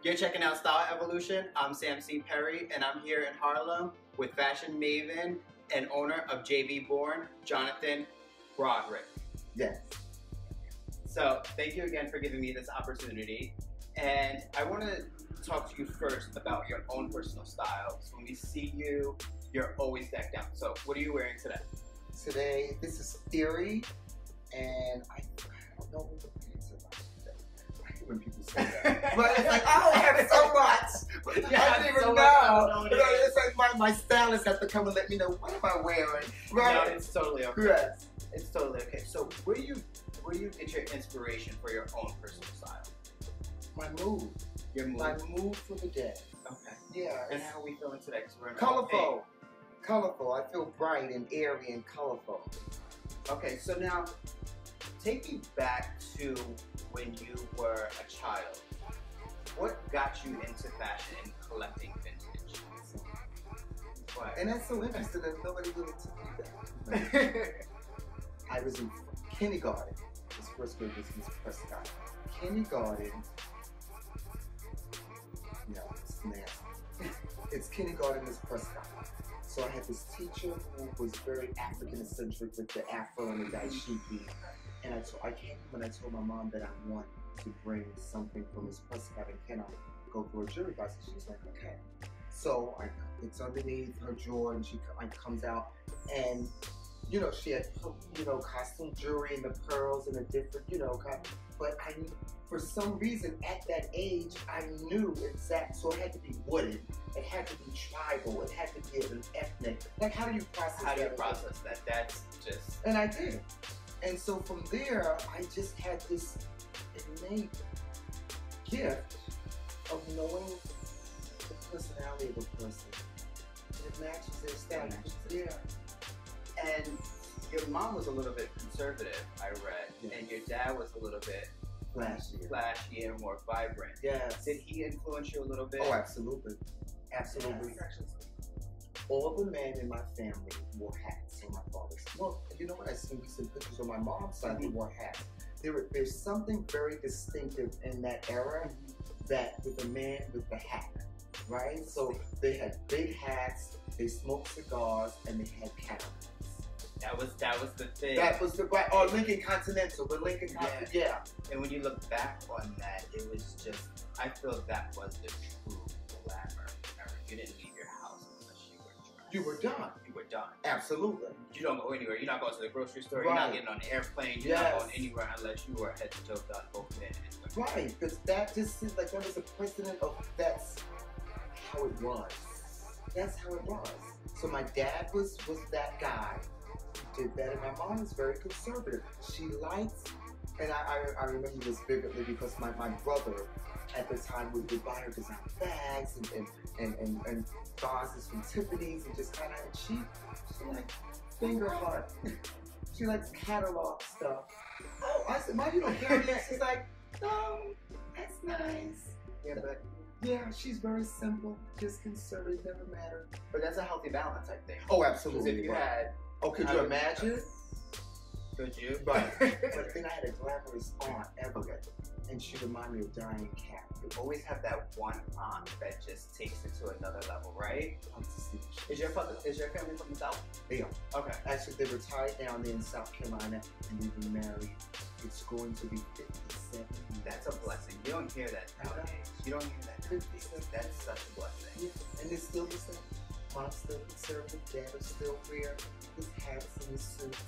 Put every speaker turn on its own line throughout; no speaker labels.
You're checking out Style Evolution. I'm Sam C. Perry, and I'm here in Harlem with fashion maven and owner of b.o.r.n, Jonathan Bodrick.
Yes.
So thank you again for giving me this opportunity. And I want to talk to you first about your own personal style. So when we see you, you're always decked out. So what are you wearing today?
Today, this is Theory, and I don't know what the pants are like today. I hate when people say that. But it's like, oh, I have so much.
Yeah,
I don't even know. It's like my stylist has to come and let me know, what am I wearing? Right?
No, it's totally okay.
Yes.
It's totally okay. So where do you get your inspiration for your own personal style?
My mood.
Your mood?
My mood for the day.
Okay.
Yeah.
And how are we feeling today? Because we're in
colorful. Colorful. I feel bright and airy and colorful.
Okay, so now take me back to when you were a child. What got you into fashion and collecting vintage? What?
And that's so interesting that nobody really told me that. I was in kindergarten. This first grade was Miss Prescott. Kindergarten. No, it's nasty. It's kindergarten Miss Prescott. So I had this teacher who was very African-centric with the afro and the dashiki. And when I told my mom that I want to bring something from Miss Prescott and can I go through a jewelry box, and she was like, okay. So it's underneath her drawer, and she comes out, and you know, she had, you know, costume jewelry and the pearls and the different, you know, but for some reason at that age, I knew exact, so it had to be wooden, it had to be tribal, it had to be an ethnic. Like, how do you process that?
How do you process that? That's just...
And I did. And so from there, I just had this innate gift of knowing the personality of a person. And it matches their style. Yeah.
And your mom was a little bit conservative, I read,
yes.
And your dad was a little bit flashy and more vibrant.
Yes.
Did he influence you a little bit?
Oh, absolutely. Absolutely.
Yes.
All the men in my family wore hats on my father's. Well, you know what? I see recent pictures on my mom's side who wore hats. There's something very distinctive in that era that with a man with the hat, right? So they had big hats, they smoked cigars, and they had Cadillacs.
That was the thing.
That was the right, or Lincoln Continental, but Lincoln Continental, yeah.
And when you look back on that, it was just, I feel that was the true glamour era. You didn't leave your house unless you were dressed.
You were done.
You were done.
Absolutely.
You don't go anywhere. You're not going to the grocery store.
Right.
You're not getting on an airplane. You're not going anywhere unless you were head to toe done, both men and women.
Right, because that just seems like that was a precedent of that's how it was. That's how it was. So my dad was that guy. Did that, and my mom is very conservative. She likes, and I remember this vividly because my brother at the time would buy her designer bags and vases from Tiffany's and just kind of, and she likes finger heart. She likes catalog stuff. Oh, I said, Mom, you don't carry that. She's like, no, that's nice. Yeah, but yeah, she's very simple, just conservative, never mattered.
But that's a healthy balance, I think.
Oh, absolutely.
If you had...
Oh, could you imagine?
Could you?
Right. But then I had a glamorous aunt, Evelyn, and she reminded me of Diane Cat.
You always have that one aunt that just takes it to another level, right? Is your family from the South?
They are.
Okay.
Actually, they retired down there in South Carolina, and they've been married. It's going to be 57.
That's a blessing. You don't hear that nowadays. You don't hear that.
57.
That's such a blessing.
Yeah. And it's still the same. Mom's still conservative, dad is still wear his hats and his suits.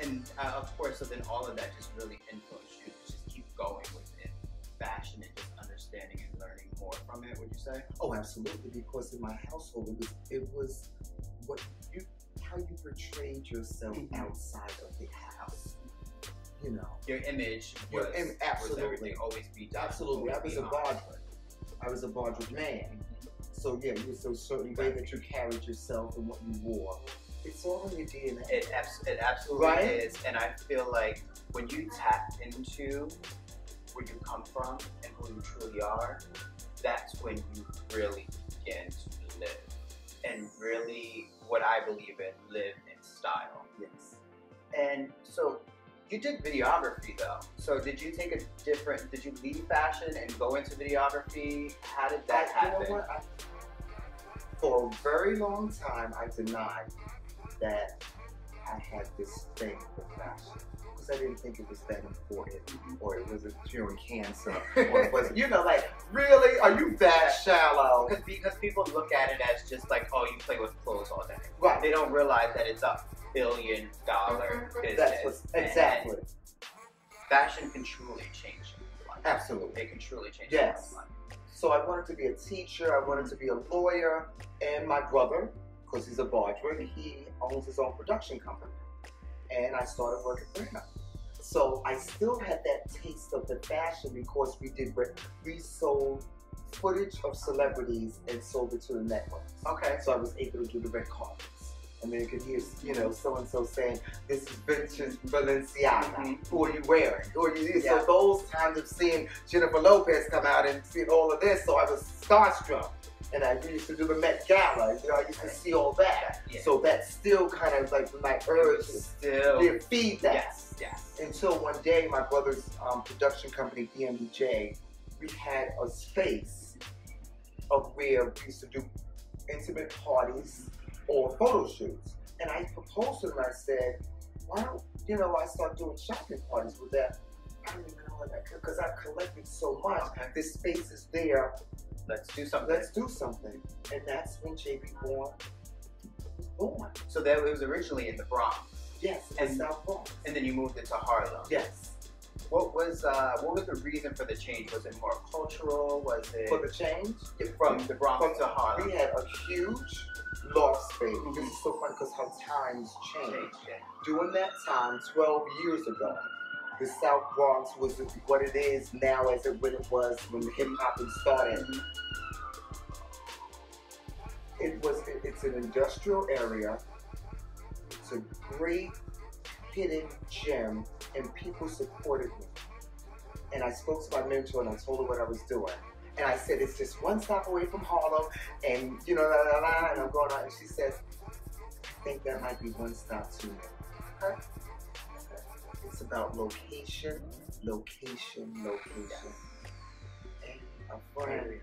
And of course, so then all of that just really influenced you to just keep going within fashion and just understanding and learning more from it, would you say?
Oh, absolutely, because in my household, it was how you portrayed yourself outside of the house. You know.
Your image was everything, always be done.
Absolutely, I was a Bodrick. I was a Bodrick man. So yeah, you was a certain way that you carried yourself and what you wore. It's all in your DNA.
It absolutely is, and I feel like when you tap into where you come from and who you truly are, that's when you really begin to live. And really, what I believe in, live in style.
Yes.
And so, You did videography though. So did you take did you leave fashion and go into videography? How did that happen?
You know what? For a very long time, I denied that I had this thing for fashion. Because I didn't think it was that important, or it wasn't curing cancer, or it wasn't, like, really? Are you that shallow?
Because people look at it as just like, oh, you play with clothes all day.
Right.
They don't realize that it's a $1 billion business.
That's what's, exactly.
Fashion can truly change life.
Absolutely.
It can truly change life.
So I wanted to be a teacher, I wanted to be a lawyer, and my brother, because he's a Bodrick, he owns his own production company. And I started working for him. So I still had that taste of the fashion because we sold footage of celebrities and sold it to the networks.
Okay.
So I was able to do the red carpets. And then you could hear, so-and-so saying, this is vintage Balenciaga. Who are you wearing? Who are you? So those times of seeing Jennifer Lopez come out and seeing all of this, so I was starstruck. And I used to do the Met Gala, I used to see all that. Yeah. So that's still kind of like my urge to feed that.
Yes.
Until one day, my brother's production company, BMJ, we had a space of where we used to do intimate parties or photo shoots. And I proposed to them, I said, why don't, I start doing shopping parties with that? I don't even know what that, because I've collected so much.
Okay.
This space is there.
Let's do something.
And that's when b.o.r.n was born.
So that it was originally in the Bronx.
Yes, in South Bronx.
And then you moved it to Harlem.
Yes.
What was the reason for the change? Was it more cultural? Was it
for the change?
From the Bronx to Harlem?
We had a huge loft space. This is so funny because how times change. During that time, 12 years ago, the South Bronx was what it is now as when it was when hip hop started. It's an industrial area. It's a great hidden gem, and people supported me. And I spoke to my mentor and I told her what I was doing. And I said, it's just one stop away from Harlem, and and I'm going on. And she says, I think that might be one stop too many. Okay. It's about location. And a friend,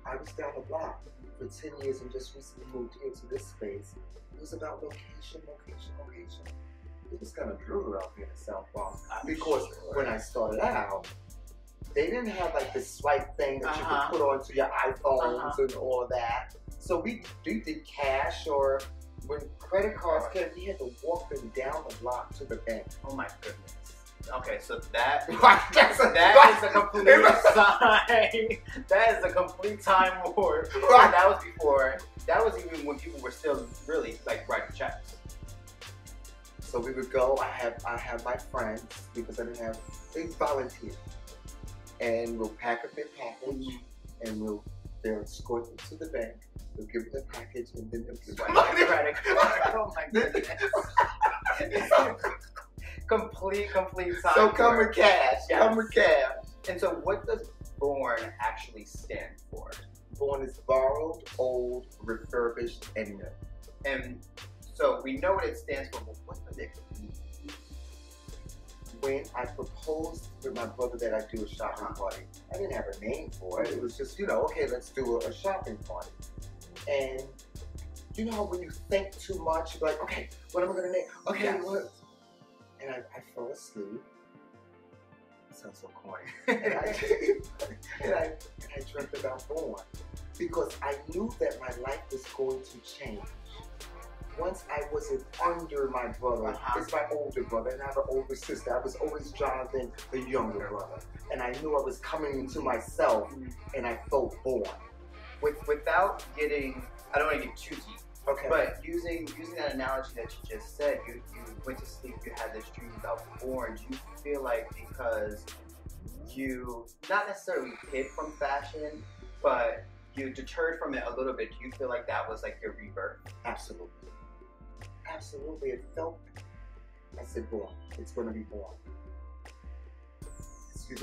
I was down the block for 10 years and just recently moved here to this space. It was about location. It was kind of brutal out here in the South Bronx. Because when I started out, they didn't have like the swipe thing that you could put onto your iPhones and all that. So we did cash, or when credit cards came, we had to walk them down the block to the bank.
Oh my goodness. Okay, so that is a complete sign. That is a complete time warp.
Right.
That was even when people were still really like writing checks.
So we would go, I have my friends, because I didn't have, they volunteered. And we'll pack up their package, and they'll escort them to the bank. They'll give them the package, and then they'll swipe the credit card.
Oh my goodness. complete time.
So come with cash.
Yes.
Come with cash.
And so what does b.o.r.n actually stand for?
b.o.r.n is borrowed, old, refurbished, and new.
And so we know what it stands for, but what does it mean?
When I proposed with my brother that I do a shopping party, I didn't have a name for it. It was just, okay, let's do a shopping party. And you know how when you think too much, you're like, okay, what am I going to name? Okay, what? And I fell asleep. It sounds so corny. and I dreamt about b.o.r.n because I knew that my life was going to change. Once I wasn't under my brother, it's my older brother, and I have an older sister. I was always Jonathan, the younger brother. And I knew I was coming into myself, and I felt b.o.r.n.
Without getting, I don't want to get too deep,
okay,
but using that analogy that you just said, you went to sleep, you had this dream about b.o.r.n. Do you feel like because you not necessarily hid from fashion, but you deterred from it a little bit, do you feel like that was like your rebirth?
Absolutely. Absolutely, it felt. I said, b.o.r.n. It's going to be b.o.r.n.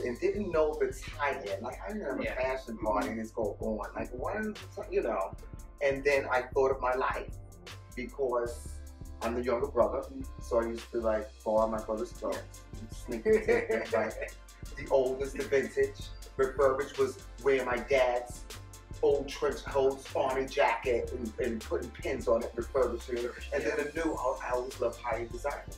And didn't know the tie-in. Like, I didn't have a fashion party and it's called b.o.r.n. Like, what? And then I thought of my life because I'm the younger brother, so I used to like borrow my brother's clothes, sneak and take them, right? The oldest, the vintage. Refurbished was wearing my dad's old trench coat, army jacket, and putting pins on it, refurbishing it. And then the new, I always loved high-end designers.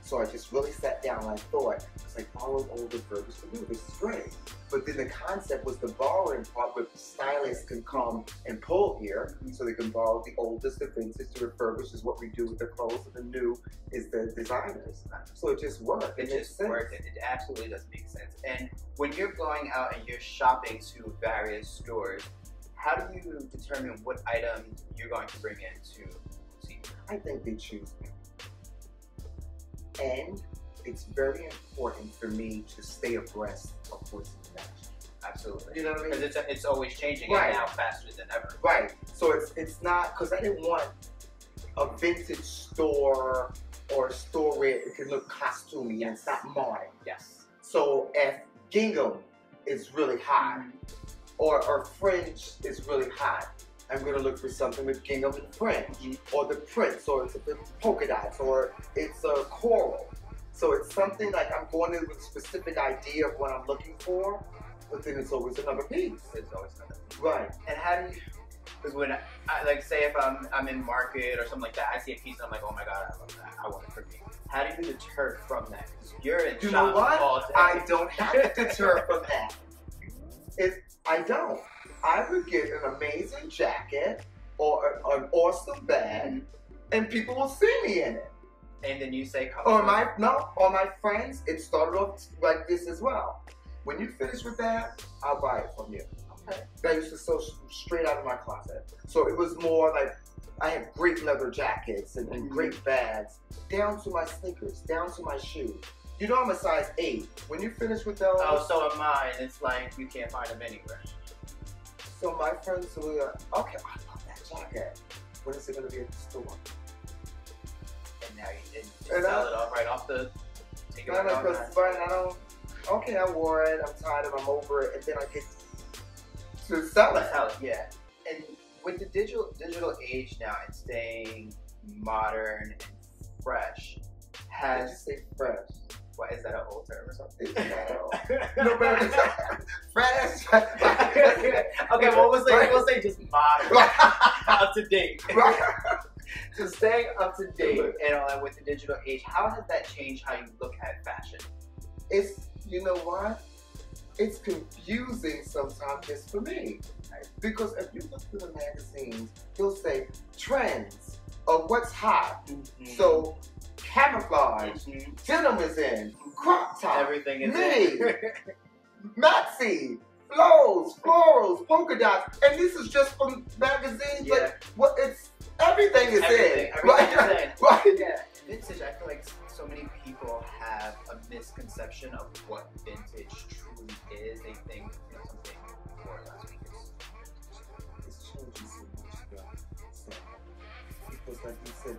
So I just really sat down and I thought, it's like borrowed old, refurbished the new. This is great. But then the concept was the borrowing part where stylists can come and pull here, so they can borrow the oldest, the vintage, the refurbished is what we do with the clothes, and the new is the designers. So it just worked.
It just worked. It absolutely does make sense. And when you're going out and you're shopping to various stores, how do you determine what items you're going to bring in to see?
I think they choose me. And it's very important for me to stay abreast of what's in fashion.
Absolutely.
You know what I mean?
Because it's always changing,
right.
And now faster than ever.
Right. So it's not, because I didn't want a vintage store or a store where it can look costumey and it's not modern.
Yes.
So if gingham is really hot or fringe is really hot, I'm going to look for something with gingham and fringe, or the prints, or it's a polka dots, or it's a coral. So it's something like I'm going in with a specific idea of what I'm looking for, but then it's always another piece.
It's always another piece.
Right.
And how do you, because when I like say if I'm in market or something like that, I see a piece and I'm like, oh my God, I love that. I want it for me. How do you deter from that? Because you're in
you know what?
all day.
I don't have to deter from that. I don't. I would get an amazing jacket or an awesome bag, and people will see me in it.
And then you say,
or my friends, it started off like this as well. When you finish with that, I'll buy it from you. Okay. That used to sew straight out of my closet. So it was more like I had great leather jackets and great bags, down to my sneakers, down to my shoes. You know I'm a size 8. When you finish with those...
Oh, so am I. It's like you can't find them anywhere.
So my friends will be like, okay, I love that jacket. When is it going to be at the store?
And now you sell it off right off the... Take it right off.
I don't... Okay, I wore it. I'm tired of it. I'm over it. And then I get to sell it.
Yeah. And with the digital age now and staying modern and fresh,
Did you say fresh?
What, is that an old term or something?
No, but fresh.
Okay, well, we'll say just modern, up to date. So staying up to date and with the digital age, how has that changed how you look at fashion?
You know what? It's confusing sometimes just for me. Because if you look through the magazines, they'll say trends or what's hot. So camouflage, denim is in, crop top,
everything is
in, maxi, flows, florals, polka dots, and this is just from magazines.
Yeah.
Like, well, it's everything is in.
Everything is in.
Right.
Yeah. Vintage, I feel like so many people have a misconception of what vintage truly is. They think something before last week
it's changing so much, so, because like you said,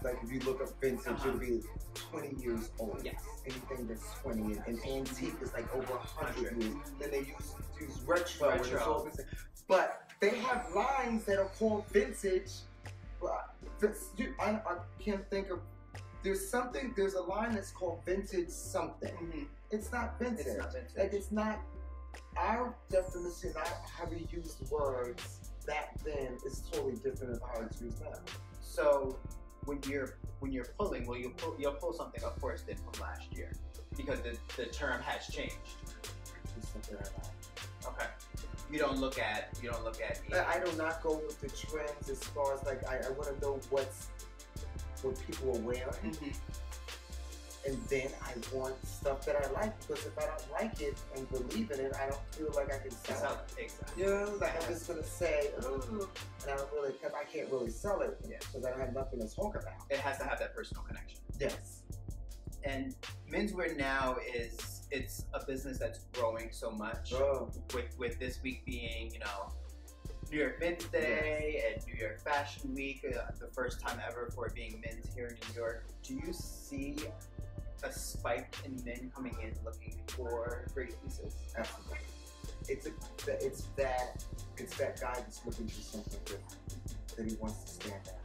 like if you look up vintage, it'll be 20 years old.
Yes.
Anything that's 20, and antique is like over 100 years. Then they use retro. And it's all vintage. But they have lines that are called vintage. I can't think of. There's a line that's called vintage something. It's not vintage.
It's not vintage.
Like it's not our definition. How we use words back then is totally different than how it's used now.
So when you're pulling, well, you'll pull something, of course, then from last year because the term has changed. Okay. You don't look at.
I do not go with the trends as far as like I want to know what people are wearing, and then I want stuff that I like, because if I don't like it and believe in it, I don't feel like I can sell it.
Exactly.
You know, like I'm just gonna say, and I don't really, because I can't really sell it because I don't have nothing to talk about.
It has to have that personal connection.
Yes.
And menswear now it's a business that's growing so much. With this week being, New York Men's Day and New York Fashion Week, the first time ever for it being men's here in New York. Do you see a spike in men coming in looking for great pieces?
Absolutely. It's that guy that's looking for something different. that he wants to stand out.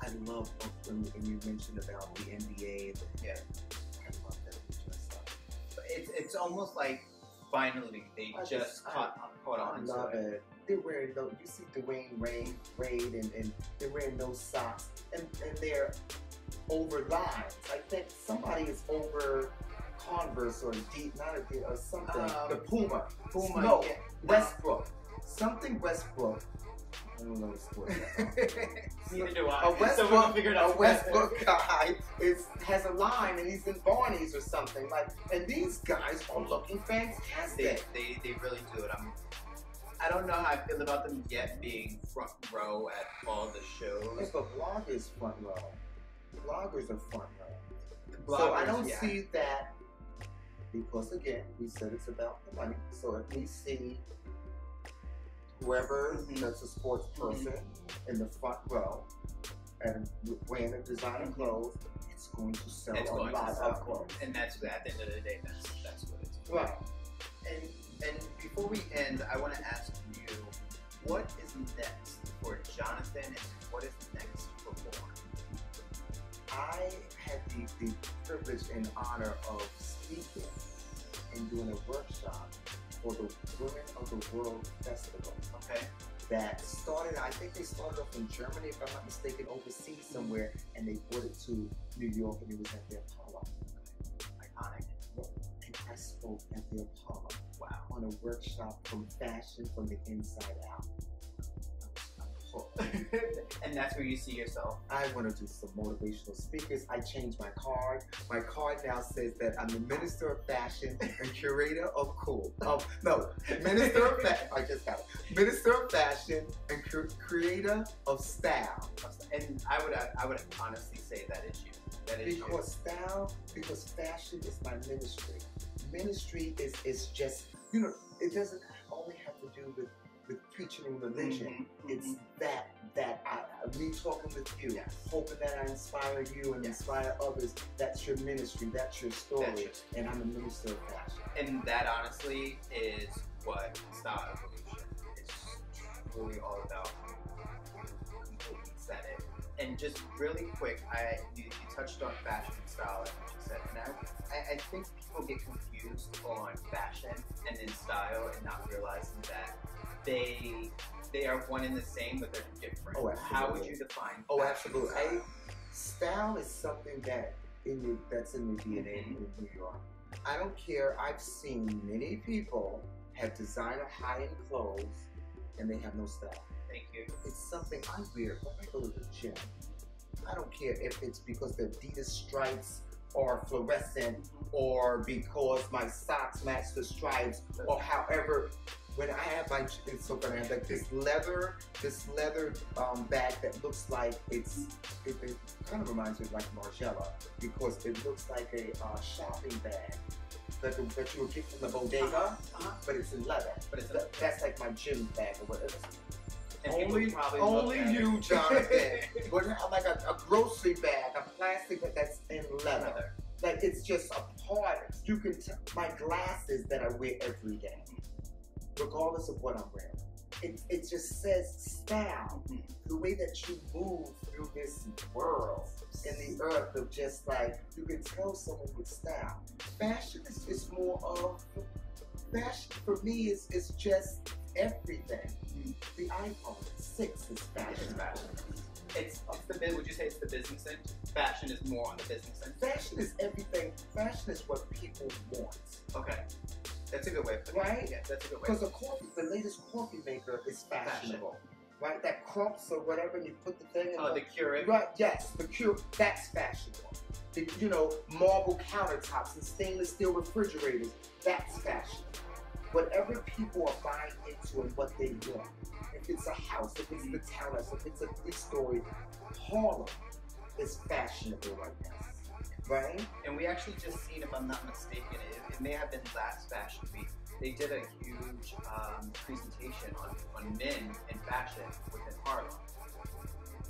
I love when you mentioned about the NBA.
Yeah.
I love that stuff.
But it's almost like finally they caught on.
I love it. They're wearing those. You see Dwayne Wade, and they're wearing those socks, and they're over lines. I think somebody is over Converse or or something. The Puma. No,
yeah.
Westbrook. Something Westbrook. I don't know the sport.
Neither do I.
A
Westbrook,
Westbrook guy has a line and he's in Barney's or something. And these guys are looking fantastic.
They really do it. I don't know how I feel about them yet being front row at all the shows.
Yeah, but bloggers front row. Bloggers are front row.
Bloggers,
So I don't see that because again, we said it's about the money. So if we see whoever that's a sports person in the front row and wearing a designer clothes, it's going to sell a lot of clothes.
And that's at the end of the day, that's what it's
right.
And before we end, I want to ask you, what is next for Jonathan and what is next for b.o.r.n?
I had the privilege and honor of speaking and doing a workshop for the Women of the World Festival.
Okay.
That started, I think they started off in Germany, if I'm not mistaken, overseas somewhere, and they brought it to New York, and it was at the Apollo.
Iconic.
And I spoke at the Apollo.
Wow.
On a workshop from fashion from the inside out. I'm hooked.
And that's where you see yourself.
I want to do some motivational speakers. I changed my card. My card now says that I'm the Minister of Fashion and Curator of Cool. Minister of Fashion. I just got it. Minister of Fashion and Creator of Style.
And I would honestly say that is you. That is
Because fashion is my ministry. Ministry is just, it doesn't only have to do with preaching and religion. It's me talking with you, hoping that I inspire you and inspire others. That's your ministry, that's your story, and I'm a minister of fashion.
And that honestly is what Style Evolution is truly all about. You completely said it. And just really quick, you touched on fashion and style, as you said, and I think people get confused on fashion and then style and not realizing that they are one and the same, but they're different.
Oh, absolutely.
How would you define?
Oh, absolutely. Style is something that's in your DNA in New York. I don't care. I've seen many people have designer high-end clothes and they have no style.
Thank you.
It's something I wear when I go to the gym. I don't care if it's because the Adidas stripes are fluorescent or because my socks match the stripes or however. When I have it's so funny. I have like this leather bag that looks like it kind of reminds me of like Margiela because it looks like a shopping bag that you would get from the bodega, but it's in leather. But that's like my gym bag or whatever.
And
only you, Jonathan. But like a grocery bag, a plastic bag that's in leather. Like it's just a part. You can tell my glasses that I wear every day, regardless of what I'm wearing. It just says style. The way that you move through this world and the earth of just like, you can tell someone with style. Fashion is more of, fashion for me is just everything. The iPhone 6 is fashion.
Would you say it's the business end? Fashion is more on the business end?
Fashion is everything. Fashion is what people want.
Okay. That's a good way of putting it.
Right?
Yeah, that's a good way.
Because the latest coffee maker is fashionable. Right? That crumps or whatever, and you put the thing in
the Keurig.
Right, yes, the Keurig, that's fashionable. Marble countertops and stainless steel refrigerators, that's fashion. Whatever people are buying into and what they want. If it's a house, if it's the townhouse, if it's a 3-story, Harlem is fashionable right now. Right?
And we actually just seen, if I'm not mistaken, it may have been last Fashion Week, they did a huge presentation on men in fashion within Harlem.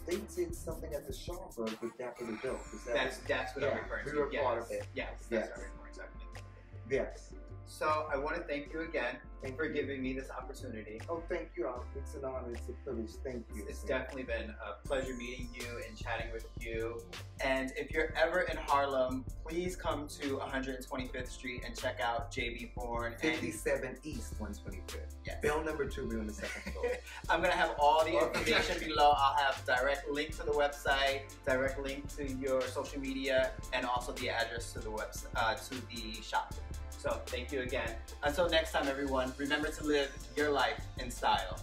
They did something at the Schomburg with Dapper the Dope.
That's what I'm referring to.
We were part of it.
Yes, that's what I'm referring to.
Yes.
So I want to thank you again for giving me this opportunity.
Oh, thank you. It's an honor. It's a privilege. Thank you.
It's definitely been a pleasure meeting you and chatting with you. And if you're ever in Harlem, please come to 125th Street and check out JB.o.r.n.
57 East 125th.
Yes.
Bill number 2, we're on the second floor.
I'm going to have all the information below. I'll have direct link to the website, direct link to your social media, and also the address to the website, to the shop. So thank you again. Until next time, everyone, remember to live your life in style.